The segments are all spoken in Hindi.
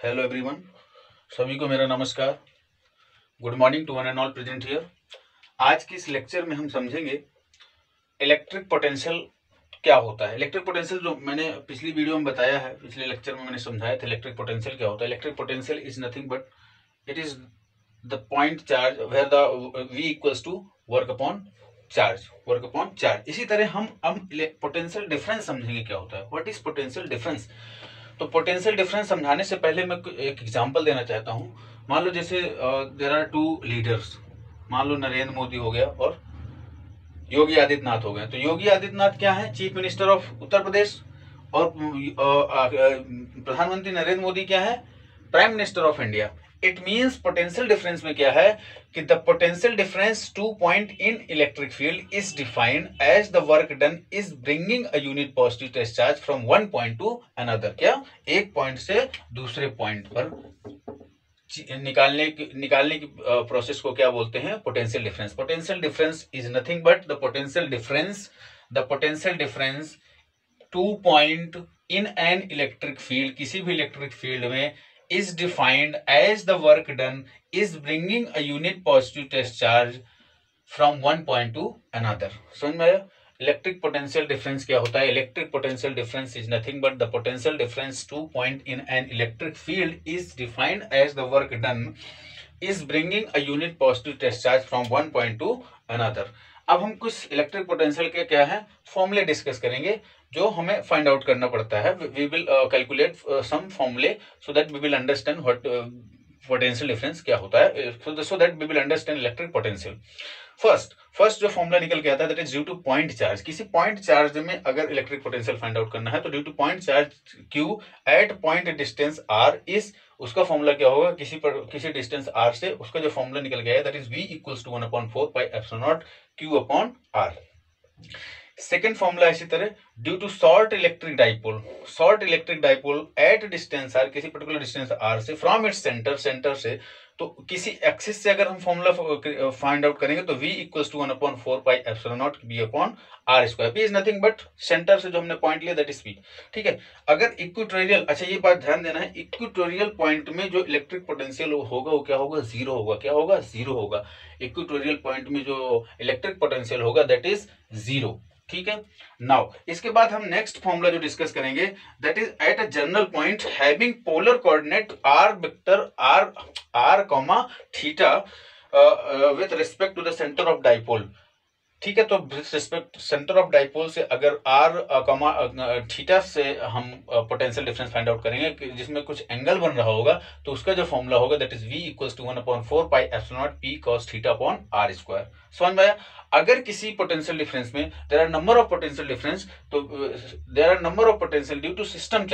हेलो एवरीवन, सभी को मेरा नमस्कार। Good morning to one and all present here. आज की इस लेक्चर में हम समझेंगे इलेक्ट्रिक पोटेंशियल क्या होता है। इलेक्ट्रिक पोटेंशियल जो मैंने पिछली वीडियो में बताया है, पिछले लेक्चर में मैंने समझाया था इलेक्ट्रिक पोटेंशियल क्या होता है। Electric potential is nothing but it is the point charge where the V equals to work upon charge. इसी तरह हम पोटेंशियल डिफरेंस समझेंगे क्या होता है। What is potential difference. तो पोटेंशियल डिफरेंस समझाने से पहले मैं एक एग्जांपल देना चाहता हूं। मान लो जैसे देयर आर टू लीडर्स, मान लो नरेंद्र मोदी हो गया और योगी आदित्यनाथ हो गए। तो योगी आदित्यनाथ क्या है, chief minister of Uttar Pradesh, और प्रधानमंत्री नरेंद्र मोदी क्या है, prime minister of India. It means potential difference में क्या है कि the potential difference 2 point in electric field is defined as the work done is bringing a unit positive test charge from one point to another. क्या, एक पॉइंट से दूसरे पॉइंट पर निकालने की प्रोसेस को क्या बोलते हैं, potential difference. Potential difference is nothing but the potential difference 2 point in an electric field, किसी भी इलेक्ट्रिक फील्ड में, is defined as the work done is bringing a unit positive test charge from one point to another। समझ में आया। इलेक्ट्रिक पोटेंशियल डिफरेंस क्या होता है। Electric potential difference is nothing but the potential difference 2 point in an electric field is defined as the work done is bringing a unit positive test charge from one point to another. अब हम कुछ इलेक्ट्रिक पोटेंशियल के क्या है फॉर्मूले डिस्कस करेंगे जो हमें फाइंड आउट करना पड़ता है। वी विल कैलकुलेट सम फॉर्मूले so that we will understand what potential difference क्या होता है, so that we will understand electric potential. First जो फॉर्मूला निकल के आता है that is due to point charge. किसी पॉइंट चार्ज में अगर इलेक्ट्रिक पोटेंशियल फाइंड आउट करना है तो due to point charge Q at point distance R is, उसका फॉर्मूला क्या होगा, किसी डिस्टेंस R से उसका जो फॉर्मूला निकल गया है that is V equals to 1/4 pi epsilon not Q upon R। Second formula इसी तरह, due to short electric dipole at distance R, किसी पर्टिकुलर डिस्टेंस R से, फ्रॉम इट्स सेंटर से, तो किसी एक्सिस से अगर हम फॉर्मूला फाइंड आउट करेंगे तो V equals to 1/4 pi epsilon naught B upon R square. B is nothing but centre से जो हमने पॉइंट लिया दैट इज V। ठीक है। अगर इक्वेटोरियल, अच्छा ये बात ध्यान देना है, इक्वेटोरियल पॉइंट में जो इलेक्ट्रिक पोटेंशियल होगा वो क्या होगा, जीरो होगा। क्या होगा, जीरो होगा। इक्वेटोरियल पॉइंट में जो इलेक्ट्रिक पोटेंशियल होगा दैट इज जीरो। ठीक है। नाउ इसके बाद हम नेक्स्ट फॉर्मूला जो डिस्कस करेंगे that is at a general point having polar coordinate r vector r comma theta with respect to the centre of dipole. ठीक है। तो रिस्पेक्ट सेंटर ऑफ डाइपोल से अगर r कॉमा थीटा से हम पोटेंशियल डिफरेंस फाइंड आउट करेंगे जिसमें कुछ एंगल बन रहा होगा तो उसका जो फॉर्मूला होगा that is V equals to 1/4 pi epsilon not P cos theta upon R square. समझ में आया। अगर किसी पोटेंशियल डिफरेंस में there are number of potential difference, तो there are number of potential due to system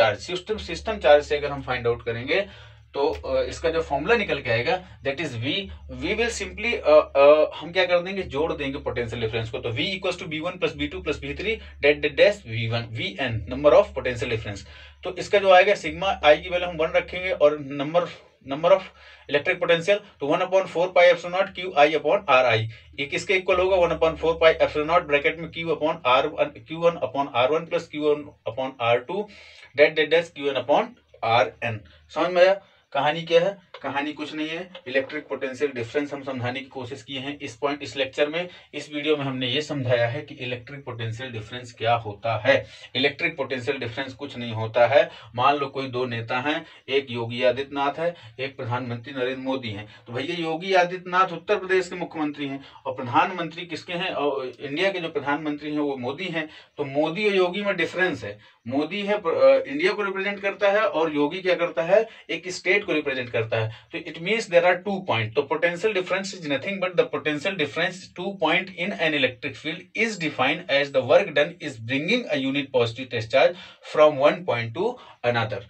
system charge से अगर हम फाइंड आउट करेंगे तो इसका जो फॉर्मूला निकल के आएगा that is we will simply हम क्या कर देंगे, जोड़ देंगे पोटेंशियल डिफरेंस को। तो V equals to B1 plus B2 plus B3 that dash Vn number of potential difference. तो इसका जो आएगा सिग्मा I की वैल्यू हम 1 रखेंगे और नंबर ऑफ इलेक्ट्रिक पोटेंशियल तो 1/4 pi epsilon not Q I upon R I। ये किसके इक्वल होगा, 1/4 पाई एप्सिलॉन नॉट ब्रैकेट में Q upon Q1 upon R1 plus Q1 upon R2 that dash Qn upon Rn। समझ में आया। कहानी क्या है, कहानी कुछ नहीं है, इलेक्ट्रिक पोटेंशियल डिफरेंस हम समझाने की कोशिश किए हैं इस लेक्चर में। इस वीडियो में हमने ये समझाया है कि इलेक्ट्रिक पोटेंशियल डिफरेंस क्या होता है। इलेक्ट्रिक पोटेंशियल डिफरेंस कुछ नहीं होता है। मान लो कोई दो नेता हैं, एक योगी आदित्यनाथ है, एक प्रधानमंत्री नरेंद्र मोदी हैं। तो भैया योगी आदित्यनाथ उत्तर प्रदेश के मुख्यमंत्री हैं और प्रधानमंत्री किसके हैं, और इंडिया के जो प्रधानमंत्री हैं वो मोदी हैं। तो मोदी और योगी में डिफरेंस है। मोदी है इंडिया को रिप्रेजेंट करता है और योगी क्या करता है, एक स्टेट को रिप्रेजेंट करता है। तो it means there are 2 point. तो potential difference is nothing but the potential difference 2 point in an electric field is defined as the work done is bringing a unit positive test charge from one point to another.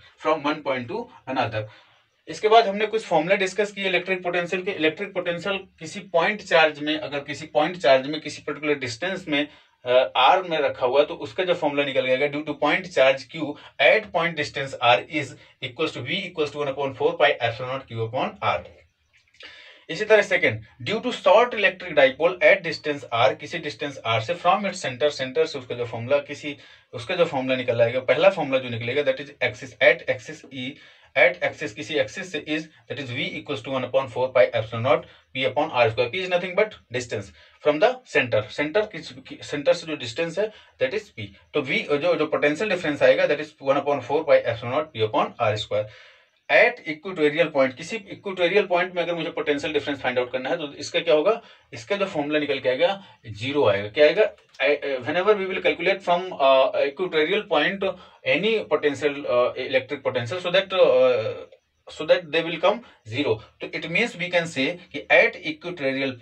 इसके बाद हमने कुछ फॉर्मूला डिस्कस किए इलेक्ट्रिक पोटेंशियल के। इलेक्ट्रिक पोटेंशियल किसी पॉइंट चार्ज में, अगर किसी पॉइंट चार्ज में किसी पर्टिकुलर डिस्टेंस में R में रखा हुआ है तो उसका जो फॉर्मूला निकल गया due to point charge Q at point distance R is equals to V equals to 1/4 pi epsilon not Q upon R। इसी तरह second, due to short electric dipole at distance R, किसी डिस्टेंस R से, फ्रॉम इट्स सेंटर से उसका जो फॉर्मूला निकल आएगा, पहला फॉर्मूला जो निकलेगा that is axis at axis E at axis किसी एक्सिस से is that is v equals to 1/4 pi epsilon not p upon r square. p is nothing but distance from the centre, centre से जो डिस्टेंस है दैट इज p। तो v जो पोटेंशियल डिफरेंस आएगा that is 1/4 pi epsilon not p upon r square. At equatorial point, किसी इक्वेटोरियल पॉइंट में अगर मुझे पोटेंशियल डिफरेंस फाइंड आउट करना है तो इसका क्या होगा, इसका जो फॉर्मूला निकल के आएगा जीरो आएगा। क्या आएगा, whenever we will calculate from equatorial point any potential electric potential so that they will come zero। तो it means we can say कि at equatorial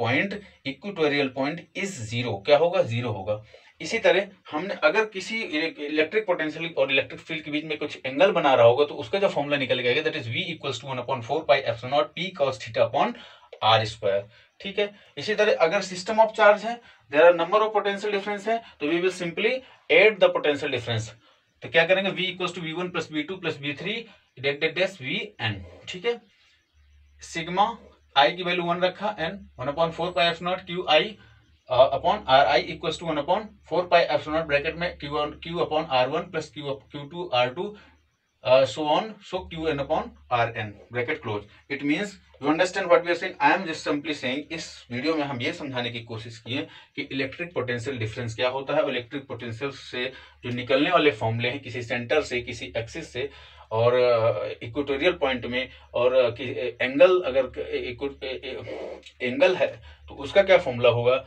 point is zero, क्या होगा, जीरो होगा। इसी तरह हमने अगर किसी इलेक्ट्रिक पोटेंशियल और इलेक्ट्रिक फील्ड के बीच में कुछ एंगल बना रहा होगा तो उसका जो फॉर्मूला निकल गया that is v equals to 1/4 pi epsilon not p cos theta upon r square. ठीक है, इसी तरह अगर सिस्टम ऑफ चार्ज है, there are number of potential difference है, तो we will simply add the potential difference. तो क्या करेंगे, v equals to v1 plus v2 plus v3 dash vn। ठीक है, सिग्मा i की वैल्यू 1 रखा, n 1/4 pi epsilon not q i upon R I equals to 1/4 pi epsilon naught bracket में q upon r1 plus q2 r2 so on, so qn upon rn bracket close. It means you understand what we are saying. I am just simply saying, इस वीडियो में हम ये समझाने की कोशिश किए कि इलेक्ट्रिक पोटेंशियल डिफरेंस क्या होता है और इलेक्ट्रिक पोटेंशियल से जो निकलने वाले फॉर्मूले हैं किसी सेंटर से, किसी एक्सिस से और इक्वेटोरियल पॉइंट में, और एंगल अगर एंगल है तो उसका क्या फॉर्मूला होगा,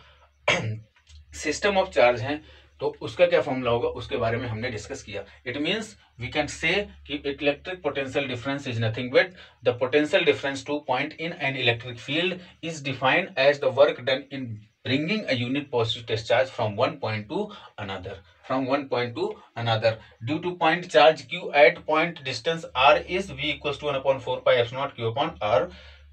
सिस्टम ऑफ चार्ज है तो उसका क्या फॉर्मूला होगा, उसके बारे में हमने डिस्कस किया। It means we can say कि electric potential difference is nothing but the potential difference to point in an electric field is defined as the work done in bringing a unit positive test charge from one point to another due to point charge q at point distance r is v equals to 1/4 pi epsilon naught q upon r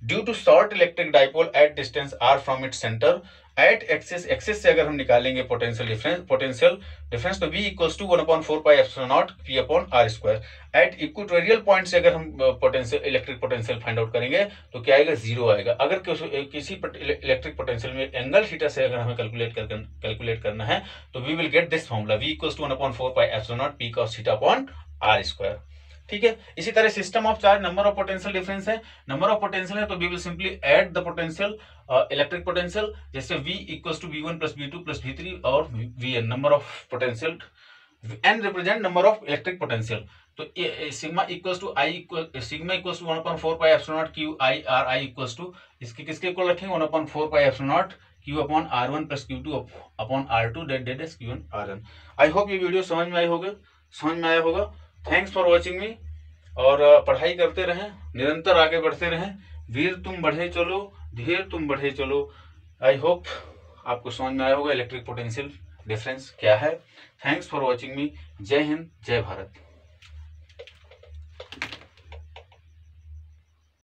due to short electric dipole at distance r from its center at axis से अगर हम निकालेंगे पोटेंशियल डिफरेंस तो v equals to 1/4 pi epsilon not p upon r square. At equatorial point से अगर हम potential electric potential find out करेंगे तो क्या आएगा, जीरो आएगा। अगर किसी इलेक्ट्रिक पोटेंशियल में एंगल थीटा से अगर हमें कैलकुलेट करना है तो we will get this formula v equals to 1/4 pi epsilon not p cos theta upon r square. ठीक है, इसी तरह system of charge, number of potential difference है, नंबर ऑफ पोटेंशियल है तो we will simply add the potential electric potential, जैसे v equals to v1 plus v2 plus v3 और vn number of potential, n represent number of electric potential. तो sigma equals to 1/4 pi epsilon not q i r i equals to इसके किसके इक्वल रखेंगे 1/4 pi epsilon not q upon r1 plus q2 upon r2 that is q1 rn। I hope ये वीडियो समझ में आया होगा। थैंक्स फॉर वॉचिंग मी, और पढ़ाई करते रहें, निरंतर आगे बढ़ते रहें। वीर तुम बढ़े चलो, धीर तुम बढ़े चलो। आई होप आपको समझ में आया होगा इलेक्ट्रिक पोटेंशियल डिफरेंस क्या है। थैंक्स फॉर वॉचिंग मी। जय हिंद, जय भारत।